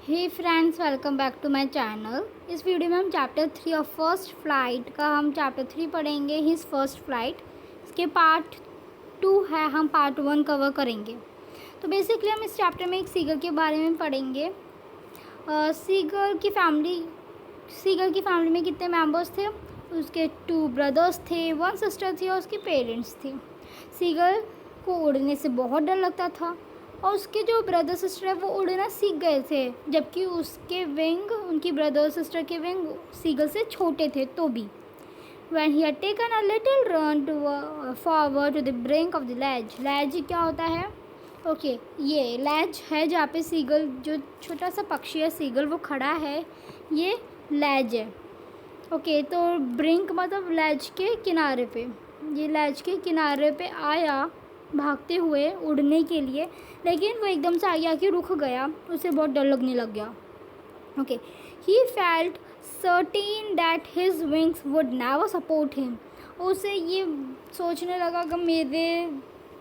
Hey friends, welcome back to my channel. इस video में हम चैप्टर 3 ऑफ फर्स्ट फ्लाइट का हम चैप्टर 3 पढ़ेंगे, हिज फर्स्ट फ्लाइट। इसके पार्ट 2 है, हम पार्ट 1 कवर करेंगे। तो बेसिकली हम इस चैप्टर में एक सीगर के बारे में पढ़ेंगे। सीगर की फैमिली में कितने मेंबर्स थे? उसके 2 ब्रदर्स थे, 1 सिस्टर थी और उसके पेरेंट्स थे। सीगर को उड़ने से बहुत डर लगता था और उसके जो ब्रदर सिस्टर है वो उड़ना सीख गए थे, जबकि उनकी ब्रदर सिस्टर के विंग सीगल से छोटे थे। तो भी when he had taken a little run forward to the brink of the ledge क्या होता है? ये लैज है जहाँ पे सीगल, जो छोटा सा पक्षी है सीगल, वो खड़ा है, ये लैज है। तो ब्रिंक मतलब लैज के किनारे पे, ये लैज के किनारे पे आया भागते हुए उड़ने के लिए, लेकिन वो एकदम से आगे आके रुक गया, उसे बहुत डर लगने लग गया। He felt certain that his wings would never support him. उसे ये सोचने लगा कि मेरे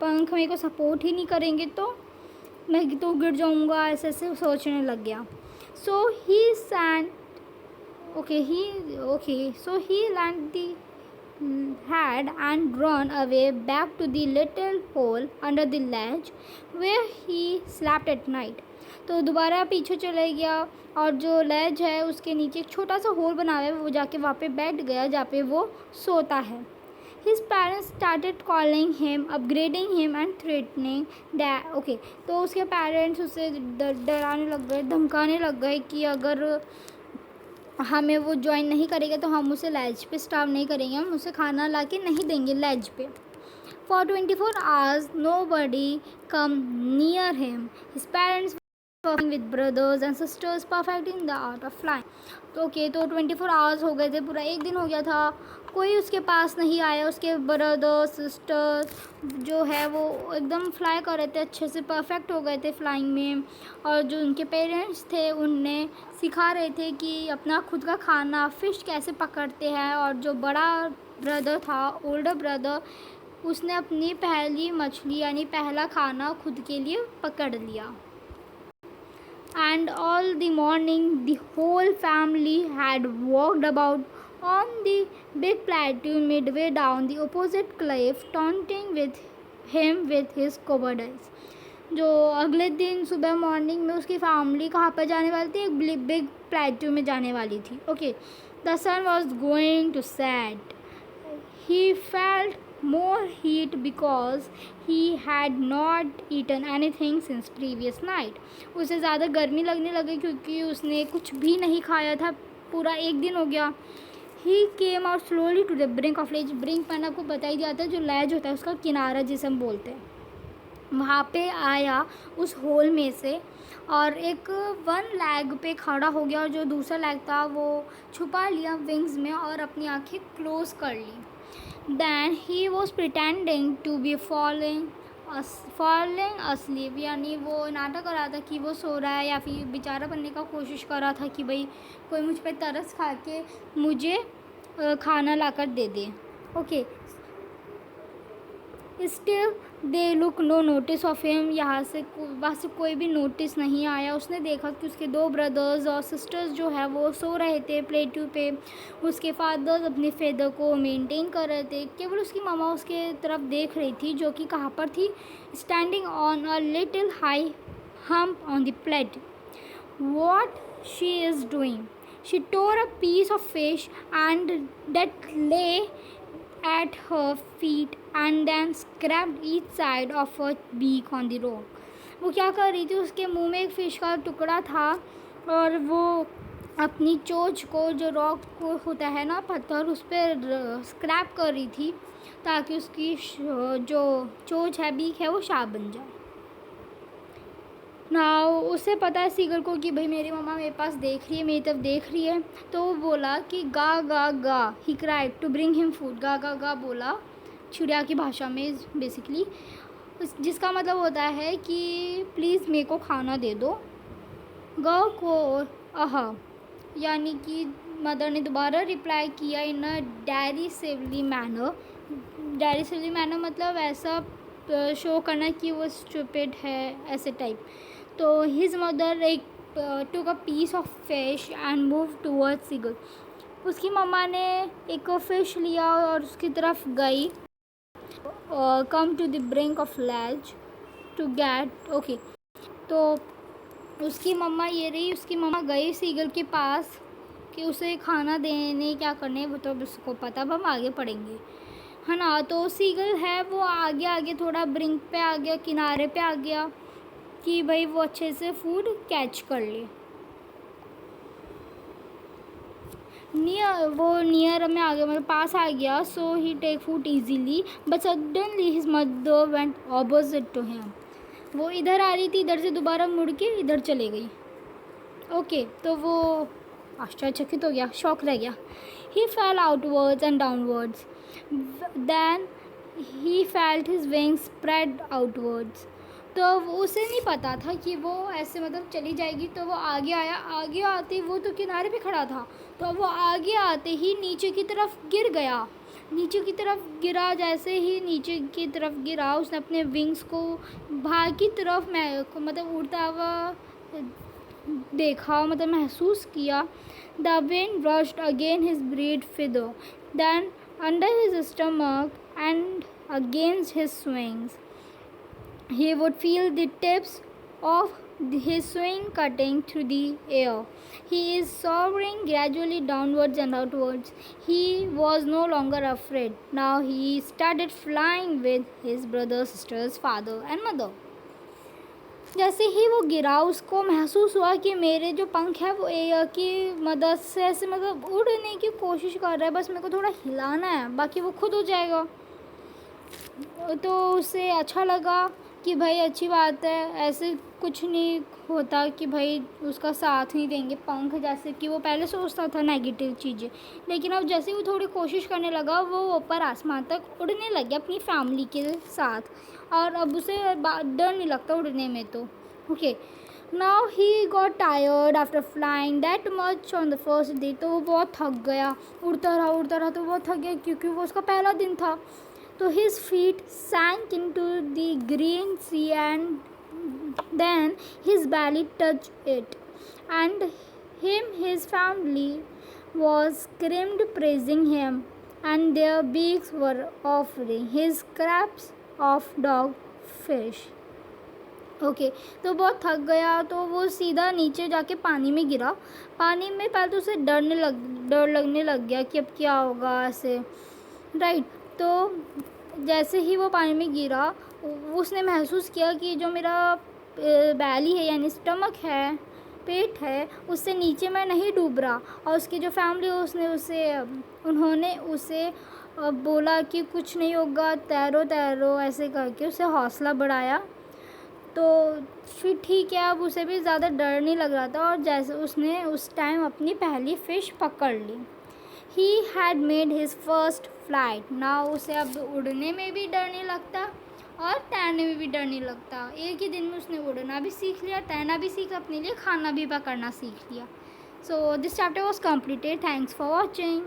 पंख मेरे को सपोर्ट ही नहीं करेंगे तो मैं तो गिर जाऊंगा, ऐसे ऐसे सोचने लग गया। So he landed the had and run away back to the little hole under the ledge where he slept at night। तो दोबारा पीछे चले गया और जो लेज है उसके नीचे एक छोटा सा होल बना हुआ है, वो जाके वहाँ पे बैठ गया जहाँ पे वो सोता है। His parents started calling him, upgrading him and threatening that तो उसके पेरेंट्स उसे डराने लग गए, धमकाने लग गए कि अगर हमें वो ज्वाइन नहीं करेगा तो हम उसे लैज पे स्टार्व नहीं करेंगे, हम उसे खाना ला के नहीं देंगे लैज पे। For 24 hours nobody come near him. His parents working with brothers and sisters perfecting the art of flying। तो 24 आवर्स हो गए थे, पूरा एक दिन हो गया था, कोई उसके पास नहीं आया। उसके ब्रदर सिस्टर जो है वो एकदम फ्लाई कर रहे थे, अच्छे से परफेक्ट हो गए थे फ्लाइंग में, और जो उनके पेरेंट्स थे उन्हें सिखा रहे थे कि अपना खुद का खाना फ़िश कैसे पकड़ते हैं। और जो बड़ा ब्रदर था, ओल्डर ब्रदर, उसने अपनी पहली मछली यानी पहला खाना खुद के लिए पकड़ लिया। And all the morning the whole family had walked about on the big plateau midway down the opposite cliff, taunting him with his cowardice। जो अगले दिन सुबह मॉर्निंग में उसकी फैमिली कहाँ पर जाने वाली थी? एक बिग प्लेट्यू में जाने वाली थी। The sun was going to set. He felt more heat because he had not eaten anything since previous night। उसे ज़्यादा गर्मी लगने लगी क्योंकि उसने कुछ भी नहीं खाया था, पूरा एक दिन हो गया। He came out slowly to the brink of ledge। Brink मैंने आपको बता ही दिया था, जो लैज होता है उसका किनारा जिसे हम बोलते हैं, वहाँ पे आया उस होल में से, और एक 1 लैग पे खड़ा हो गया और जो दूसरा लैग था वो छुपा लिया विंग्स में और अपनी आँखें क्लोज कर ली। Then he was pretending to be falling asleep, यानी वो नाटक कर रहा था कि वो सो रहा है, या फिर बेचारा बनने का कोशिश कर रहा था कि भाई कोई मुझ पर तरस खा के मुझे खाना लाकर दे दे। Still they look no notice of him. वहाँ से कोई भी नोटिस नहीं आया। उसने देखा कि उसके 2 ब्रदर्स और सिस्टर्स जो है वो सो रहे थे प्लेट्यू पे। उसके फादर्स अपने फेदर को मेंटेन कर रहे थे, केवल उसकी मामा उसके तरफ देख रही थी, जो कि कहाँ पर थी? Standing on a little high hump on the plate. What she is doing? She tore a piece of fish and that lay at her feet and then scraped each side of her beak on the rock। वो क्या कर रही थी? उसके मुंह में एक fish का टुकड़ा था और वो अपनी चोंच को, जो रॉक को होता है ना, पत्थर, उस पर स्क्रैप कर रही थी ताकि उसकी जो चोंच है, बीक है, वो शार्प बन जाए। नाउ उसे पता है सीगल को कि भाई मेरी मम्मा मेरे पास देख रही है, मेरी तरफ देख रही है, तो वो बोला कि गा गा गा। He cried to bring him food. गा गा गा बोला चिड़िया की भाषा में बेसिकली, जिसका मतलब होता है कि प्लीज़ मेरे को खाना दे दो। ग को आहा, यानी कि मदर ने दोबारा रिप्लाई किया इन अ डेरिसिवली मैनर। डेरिसिवली मैनर मतलब ऐसा शो करना कि वो स्टूपिड है, ऐसे टाइप। तो हिज मदर एक took a piece of fish and moved towards seagull. उसकी मम्मा ने एक फिश लिया और उसकी तरफ गई. Come to the brink of ledge to get okay. तो उसकी मम्मा उसकी मम्मा गई सीगल के पास कि उसे खाना देने क्या करने, वो तो उसको पता, अब हम आगे पढ़ेंगे, है ना. तो सीगल है वो आगे आगे थोड़ा ब्रिंक पे आ गया, किनारे पे आ गया कि भाई वो अच्छे से फूड कैच कर ले. नियर में आ गया, मतलब पास आ गया. So he take food easily but suddenly his mother went opposite to him. वो इधर आ रही थी, इधर से दोबारा मुड़ के इधर चले गई. ओके तो वो आश्चर्यचकित हो गया, शॉक रह गया. He fell outwards and downwards. Then he felt his wings spread outwards. तो उसे नहीं पता था कि वो ऐसे मतलब चली जाएगी. तो वो आगे आया, आगे आते वो तो किनारे पे खड़ा था, तो वो आगे आते ही नीचे की तरफ गिर गया. नीचे की तरफ गिरा, जैसे ही नीचे की तरफ गिरा उसने अपने विंग्स को बाहर की तरफ मतलब उड़ता हुआ देखा, मतलब महसूस किया. The wind brushed against his breast feather, then under his stomach and against his wings. He would feel the tips of his swing cutting through the air. He is soaring gradually downwards and outwards. He was no longer afraid. Now he started flying with his brothers, sisters, father and mother. जैसे ही वो गिरा उसको महसूस हुआ कि मेरे जो पंख है वो एयर की मदद से ऐसे मतलब उड़ने की कोशिश कर रहा है, बस मेरे को थोड़ा हिलाना है, बाकी वो खुद हो जाएगा. तो उसे अच्छा लगा कि भाई अच्छी बात है, ऐसे कुछ नहीं होता कि भाई उसका साथ नहीं देंगे पंख, जैसे कि वो पहले सोचता था नेगेटिव चीज़ें. लेकिन अब जैसे वो थोड़ी कोशिश करने लगा वो ऊपर आसमान तक उड़ने लग गया अपनी फैमिली के साथ, और अब उसे डर नहीं लगता उड़ने में. तो okay now he got tired after flying that much on the first day. तो वो बहुत थक गया, उड़ता रहा तो बहुत थक गया क्योंकि वो उसका पहला दिन था. So his feet sank into the green sea and then his belly touched it. And his family was screamed praising him and their beaks were offering his scraps of dog fish. Okay तो बहुत थक गया तो वो सीधा नीचे जाके पानी में गिरा. पानी में पहले तो उसे डर लगने लग गया कि अब क्या होगा ऐसे, राइट. तो जैसे ही वो पानी में गिरा उसने महसूस किया कि जो मेरा बैली है यानी स्टमक है, पेट है, उससे नीचे मैं नहीं डूब रहा. और उसकी जो फैमिली उन्होंने उसे बोला कि कुछ नहीं होगा, तैरो तैरो ऐसे करके उसे हौसला बढ़ाया. तो फिर ठीक है, अब उसे भी ज़्यादा डर नहीं लग रहा था और जैसे उसने उस टाइम अपनी पहली फ़िश पकड़ ली. He had made his first flight. Now उसे अब उड़ने में भी डर नहीं लगता और तैरने में भी डर नहीं लगता. एक ही दिन में उसने उड़ना भी सीख लिया, तैरना भी सीखा, अपने लिए खाना भी पकड़ना सीख लिया. So this chapter was completed. Thanks for watching.